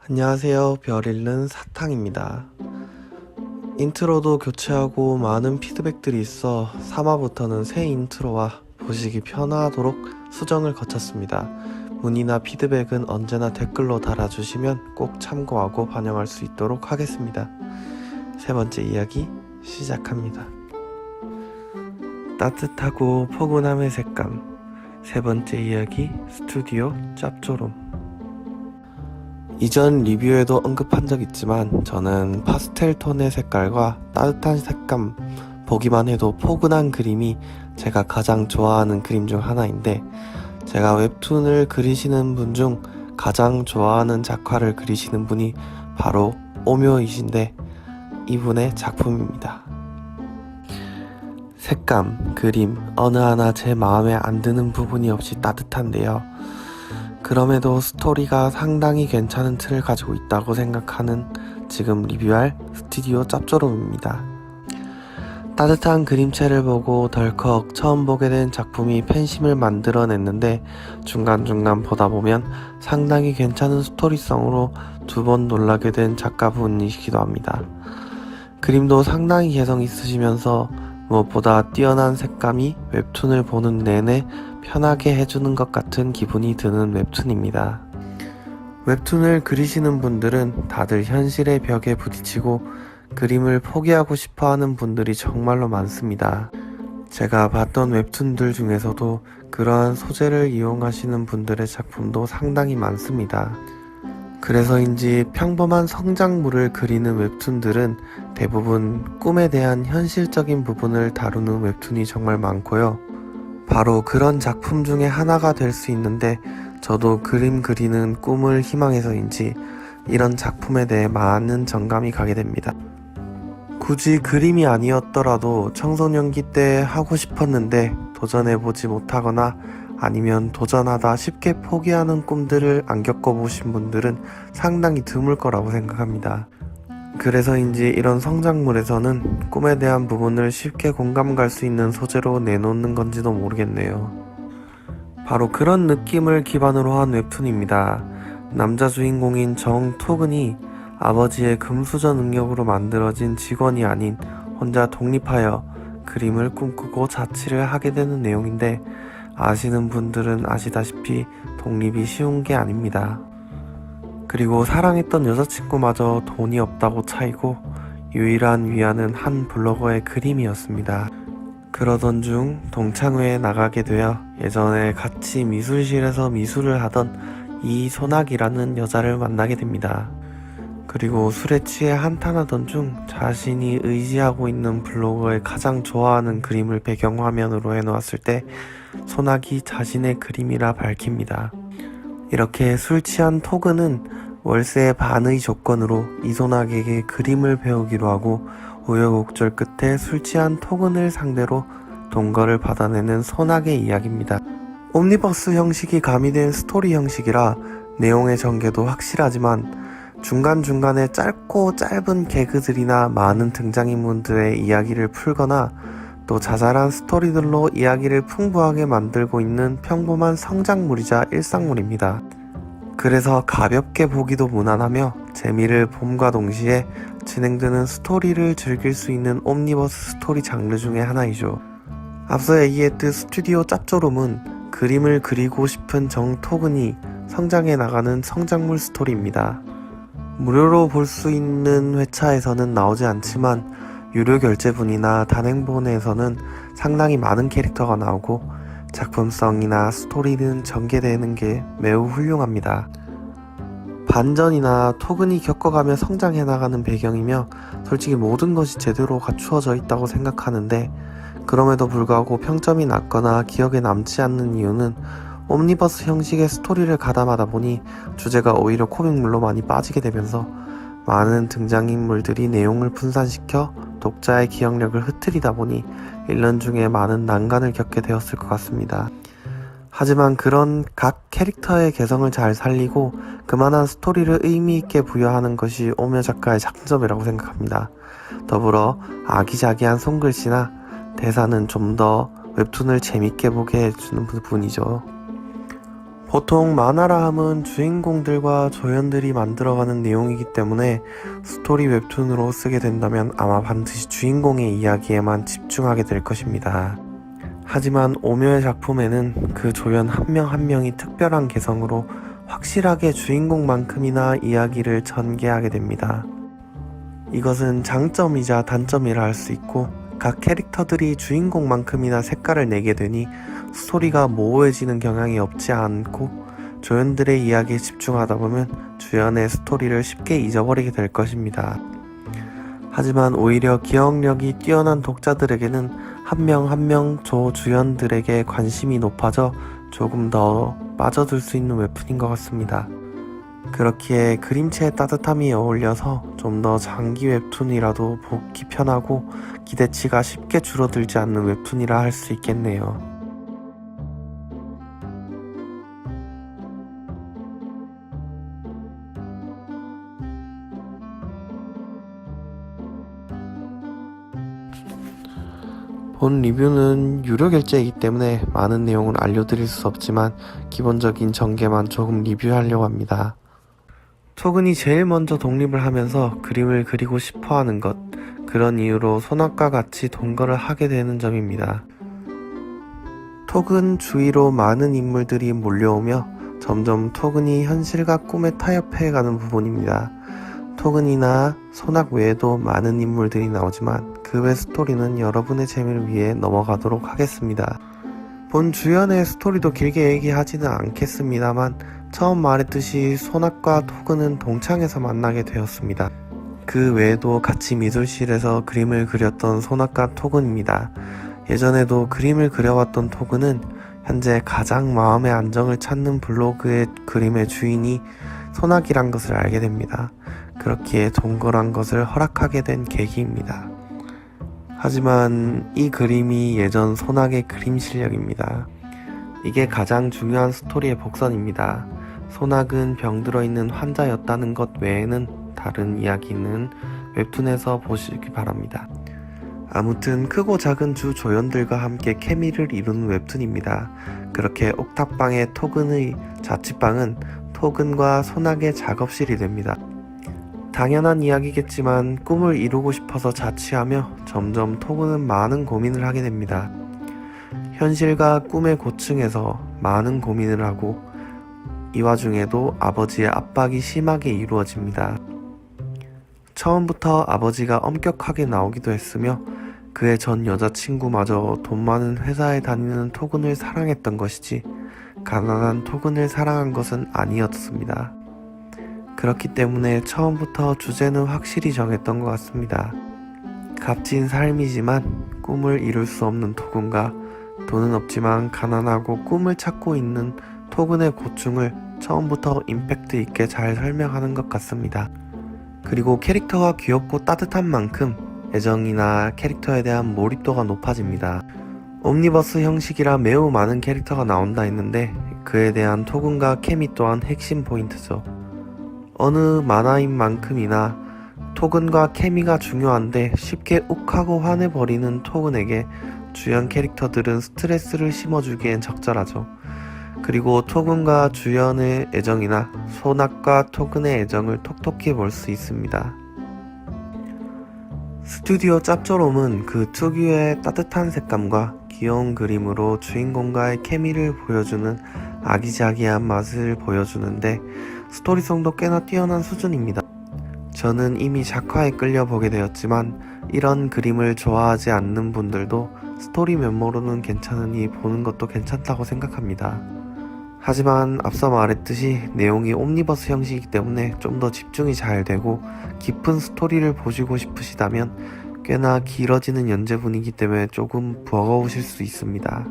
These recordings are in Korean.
안녕하세요. 별 잃는 사탕입니다. 인트로도 교체하고 많은 피드백들이 있어 3화부터는 새 인트로와 보시기 편하도록 수정을 거쳤습니다. 문의나 피드백은 언제나 댓글로 달아주시면 꼭 참고하고 반영할 수 있도록 하겠습니다. 세 번째 이야기 시작합니다. 따뜻하고 포근함의 색감. 세 번째 이야기 스튜디오 짭조름. 이전 리뷰에도 언급한 적 있지만 저는 파스텔 톤의 색깔과 따뜻한 색감, 보기만 해도 포근한 그림이 제가 가장 좋아하는 그림 중 하나인데, 제가 웹툰을 그리시는 분 중 가장 좋아하는 작화를 그리시는 분이 바로 오묘이신데 이분의 작품입니다. 색감, 그림 어느 하나 제 마음에 안 드는 부분이 없이 따뜻한데요. 그럼에도 스토리가 상당히 괜찮은 틀을 가지고 있다고 생각하는 지금 리뷰할 스튜디오 짭조름입니다. 따뜻한 그림체를 보고 덜컥 처음 보게 된 작품이 팬심을 만들어냈는데, 중간중간 보다 보면 상당히 괜찮은 스토리성으로 두 번 놀라게 된 작가분이시기도 합니다. 그림도 상당히 개성 있으시면서 무엇보다 뛰어난 색감이 웹툰을 보는 내내 편하게 해주는 것 같은 기분이 드는 웹툰입니다. 웹툰을 그리시는 분들은 다들 현실의 벽에 부딪히고 그림을 포기하고 싶어하는 분들이 정말로 많습니다. 제가 봤던 웹툰들 중에서도 그러한 소재를 이용하시는 분들의 작품도 상당히 많습니다. 그래서인지 평범한 성장물을 그리는 웹툰들은 대부분 꿈에 대한 현실적인 부분을 다루는 웹툰이 정말 많고요. 바로 그런 작품 중에 하나가 될 수 있는데, 저도 그림 그리는 꿈을 희망해서인지 이런 작품에 대해 많은 정감이 가게 됩니다. 굳이 그림이 아니었더라도 청소년기 때 하고 싶었는데 도전해보지 못하거나 아니면 도전하다 쉽게 포기하는 꿈들을 안 겪어보신 분들은 상당히 드물 거라고 생각합니다. 그래서인지 이런 성장물에서는 꿈에 대한 부분을 쉽게 공감 갈 수 있는 소재로 내놓는 건지도 모르겠네요. 바로 그런 느낌을 기반으로 한 웹툰입니다. 남자 주인공인 정토근이 아버지의 금수저 능력으로 만들어진 직원이 아닌 혼자 독립하여 그림을 꿈꾸고 자취를 하게 되는 내용인데, 아시는 분들은 아시다시피 독립이 쉬운 게 아닙니다. 그리고 사랑했던 여자친구마저 돈이 없다고 차이고 유일한 위안은 한 블로거의 그림이었습니다. 그러던 중 동창회에 나가게 되어 예전에 같이 미술실에서 미술을 하던 이소낙이라는 여자를 만나게 됩니다. 그리고 술에 취해 한탄하던 중 자신이 의지하고 있는 블로거의 가장 좋아하는 그림을 배경화면으로 해놓았을 때 소낙이 자신의 그림이라 밝힙니다. 이렇게 술 취한 토근은 월세의 반의 조건으로 이소낙에게 그림을 배우기로 하고 우여곡절 끝에 술 취한 토근을 상대로 동거를 받아내는 소낙의 이야기입니다. 옴니버스 형식이 가미된 스토리 형식이라 내용의 전개도 확실하지만 중간중간에 짧고 짧은 개그들이나 많은 등장인물들의 이야기를 풀거나 또 자잘한 스토리들로 이야기를 풍부하게 만들고 있는 평범한 성장물이자 일상물입니다. 그래서 가볍게 보기도 무난하며 재미를 봄과 동시에 진행되는 스토리를 즐길 수 있는 옴니버스 스토리 장르 중에 하나이죠. 앞서 얘기했듯 스튜디오 짭조름은 그림을 그리고 싶은 정토근이 성장해 나가는 성장물 스토리입니다. 무료로 볼 수 있는 회차에서는 나오지 않지만 유료 결제분이나 단행본에서는 상당히 많은 캐릭터가 나오고 작품성이나 스토리는 전개되는 게 매우 훌륭합니다. 반전이나 토근이 겪어가며 성장해 나가는 배경이며 솔직히 모든 것이 제대로 갖추어져 있다고 생각하는데, 그럼에도 불구하고 평점이 낮거나 기억에 남지 않는 이유는 옴니버스 형식의 스토리를 가담하다 보니 주제가 오히려 코믹물로 많이 빠지게 되면서 많은 등장인물들이 내용을 분산시켜 독자의 기억력을 흐트리다 보니 읽는 중에 많은 난관을 겪게 되었을 것 같습니다. 하지만 그런 각 캐릭터의 개성을 잘 살리고 그만한 스토리를 의미있게 부여하는 것이 오묘 작가의 장점이라고 생각합니다. 더불어 아기자기한 손글씨나 대사는 좀 더 웹툰을 재밌게 보게 해주는 부분이죠. 보통 만화라 함은 주인공들과 조연들이 만들어가는 내용이기 때문에 스토리 웹툰으로 쓰게 된다면 아마 반드시 주인공의 이야기에만 집중하게 될 것입니다. 하지만 오묘의 작품에는 그 조연 한 명 한 명이 특별한 개성으로 확실하게 주인공만큼이나 이야기를 전개하게 됩니다. 이것은 장점이자 단점이라 할 수 있고, 각 캐릭터들이 주인공만큼이나 색깔을 내게 되니 스토리가 모호해지는 경향이 없지 않고 조연들의 이야기에 집중하다 보면 주연의 스토리를 쉽게 잊어버리게 될 것입니다. 하지만 오히려 기억력이 뛰어난 독자들에게는 한 명 한 명 조주연들에게 관심이 높아져 조금 더 빠져들 수 있는 웹툰인 것 같습니다. 그렇기에 그림체의 따뜻함이 어울려서 좀 더 장기 웹툰이라도 보기 편하고 기대치가 쉽게 줄어들지 않는 웹툰이라 할 수 있겠네요. 본 리뷰는 유료 결제이기 때문에 많은 내용은 알려드릴 수 없지만 기본적인 전개만 조금 리뷰하려고 합니다. 토근이 제일 먼저 독립을 하면서 그림을 그리고 싶어하는 것, 그런 이유로 소낙과 같이 동거를 하게 되는 점입니다. 토근 주위로 많은 인물들이 몰려오며 점점 토근이 현실과 꿈에 타협해가는 부분입니다. 토근이나 소낙 외에도 많은 인물들이 나오지만 그 외 스토리는 여러분의 재미를 위해 넘어가도록 하겠습니다. 본 주연의 스토리도 길게 얘기하지는 않겠습니다만 처음 말했듯이 소낙과 토근은 동창에서 만나게 되었습니다. 그 외에도 같이 미술실에서 그림을 그렸던 소낙과 토근입니다. 예전에도 그림을 그려왔던 토근은 현재 가장 마음의 안정을 찾는 블로그의 그림의 주인이 소낙이란 것을 알게 됩니다. 그렇기에 동거란 것을 허락하게 된 계기입니다. 하지만 이 그림이 예전 소낙의 그림 실력입니다. 이게 가장 중요한 스토리의 복선입니다. 소낙은 병들어 있는 환자였다는 것 외에는 다른 이야기는 웹툰에서 보시기 바랍니다. 아무튼 크고 작은 주 조연들과 함께 케미를 이루는 웹툰입니다. 그렇게 옥탑방의 토근의 자취방은 토근과 소낙의 작업실이 됩니다. 당연한 이야기겠지만 꿈을 이루고 싶어서 자취하며 점점 토근은 많은 고민을 하게 됩니다. 현실과 꿈의 고층에서 많은 고민을 하고 이 와중에도 아버지의 압박이 심하게 이루어집니다. 처음부터 아버지가 엄격하게 나오기도 했으며 그의 전 여자친구마저 돈 많은 회사에 다니는 토근을 사랑했던 것이지 가난한 토근을 사랑한 것은 아니었습니다. 그렇기 때문에 처음부터 주제는 확실히 정했던 것 같습니다. 값진 삶이지만 꿈을 이룰 수 없는 토근과 돈은 없지만 가난하고 꿈을 찾고 있는 토근의 고충을 처음부터 임팩트 있게 잘 설명하는 것 같습니다. 그리고 캐릭터가 귀엽고 따뜻한 만큼 애정이나 캐릭터에 대한 몰입도가 높아집니다. 옴니버스 형식이라 매우 많은 캐릭터가 나온다 했는데 그에 대한 토근과 케미 또한 핵심 포인트죠. 어느 만화인 만큼이나 토근과 케미가 중요한데 쉽게 욱하고 화내버리는 토근에게 주연 캐릭터들은 스트레스를 심어주기엔 적절하죠. 그리고 토근과 주연의 애정이나 소낙과 토근의 애정을 톡톡히 볼 수 있습니다. 스튜디오 짭조롬은 그 특유의 따뜻한 색감과 귀여운 그림으로 주인공과의 케미를 보여주는 아기자기한 맛을 보여주는데 스토리성도 꽤나 뛰어난 수준입니다. 저는 이미 작화에 끌려보게 되었지만 이런 그림을 좋아하지 않는 분들도 스토리 면모로는 괜찮으니 보는 것도 괜찮다고 생각합니다. 하지만 앞서 말했듯이 내용이 옴니버스 형식이기 때문에 좀 더 집중이 잘 되고 깊은 스토리를 보시고 싶으시다면 꽤나 길어지는 연재분이기 때문에 조금 버거우실 수 있습니다.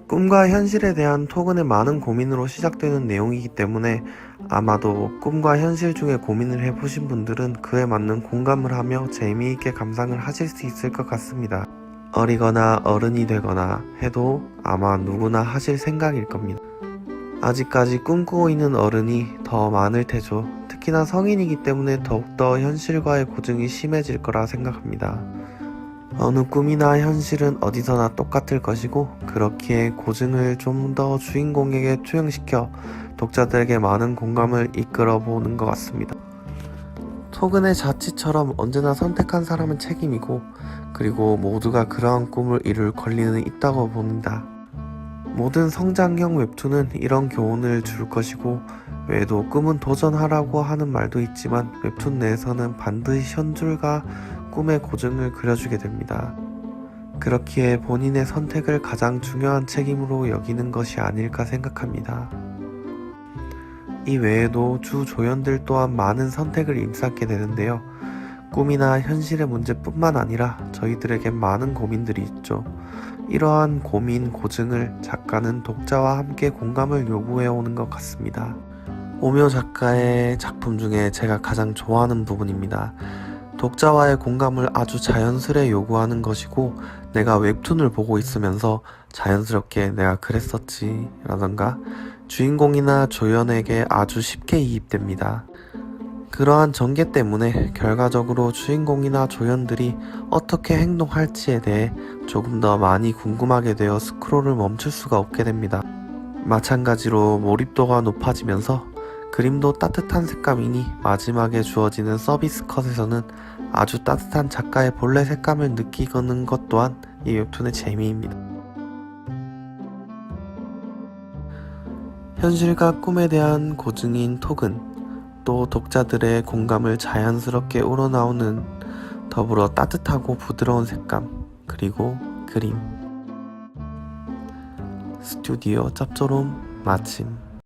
꿈과 현실에 대한 토근의 많은 고민으로 시작되는 내용이기 때문에 아마도 꿈과 현실 중에 고민을 해보신 분들은 그에 맞는 공감을 하며 재미있게 감상을 하실 수 있을 것 같습니다. 어리거나 어른이 되거나 해도 아마 누구나 하실 생각일 겁니다. 아직까지 꿈꾸고 있는 어른이 더 많을 테죠. 특히나 성인이기 때문에 더욱더 현실과의 고증이 심해질 거라 생각합니다. 어느 꿈이나 현실은 어디서나 똑같을 것이고 그렇기에 고증을 좀 더 주인공에게 투영시켜 독자들에게 많은 공감을 이끌어 보는 것 같습니다. 토근의 자치처럼 언제나 선택한 사람은 책임이고 그리고 모두가 그러한 꿈을 이룰 권리는 있다고 봅니다. 모든 성장형 웹툰은 이런 교훈을 줄 것이고 외에도 꿈은 도전하라고 하는 말도 있지만 웹툰 내에서는 반드시 현줄과 꿈의 고증을 그려주게 됩니다. 그렇기에 본인의 선택을 가장 중요한 책임으로 여기는 것이 아닐까 생각합니다. 이 외에도 주 조연들 또한 많은 선택을 임쌓게 되는데요. 꿈이나 현실의 문제뿐만 아니라 저희들에겐 많은 고민들이 있죠. 이러한 고민, 고증을 작가는 독자와 함께 공감을 요구해 오는 것 같습니다. 오묘 작가의 작품 중에 제가 가장 좋아하는 부분입니다. 독자와의 공감을 아주 자연스레 요구하는 것이고 내가 웹툰을 보고 있으면서 자연스럽게 내가 그랬었지 라던가 주인공이나 조연에게 아주 쉽게 이입됩니다. 그러한 전개 때문에 결과적으로 주인공이나 조연들이 어떻게 행동할지에 대해 조금 더 많이 궁금하게 되어 스크롤을 멈출 수가 없게 됩니다. 마찬가지로 몰입도가 높아지면서 그림도 따뜻한 색감이니 마지막에 주어지는 서비스 컷에서는 아주 따뜻한 작가의 본래 색감을 느끼는 것 또한 이 웹툰의 재미입니다. 현실과 꿈에 대한 고증인 톡은 또 독자들의 공감을 자연스럽게 우러나오는 더불어 따뜻하고 부드러운 색감 그리고 그림. 스튜디오 짭조름 마침.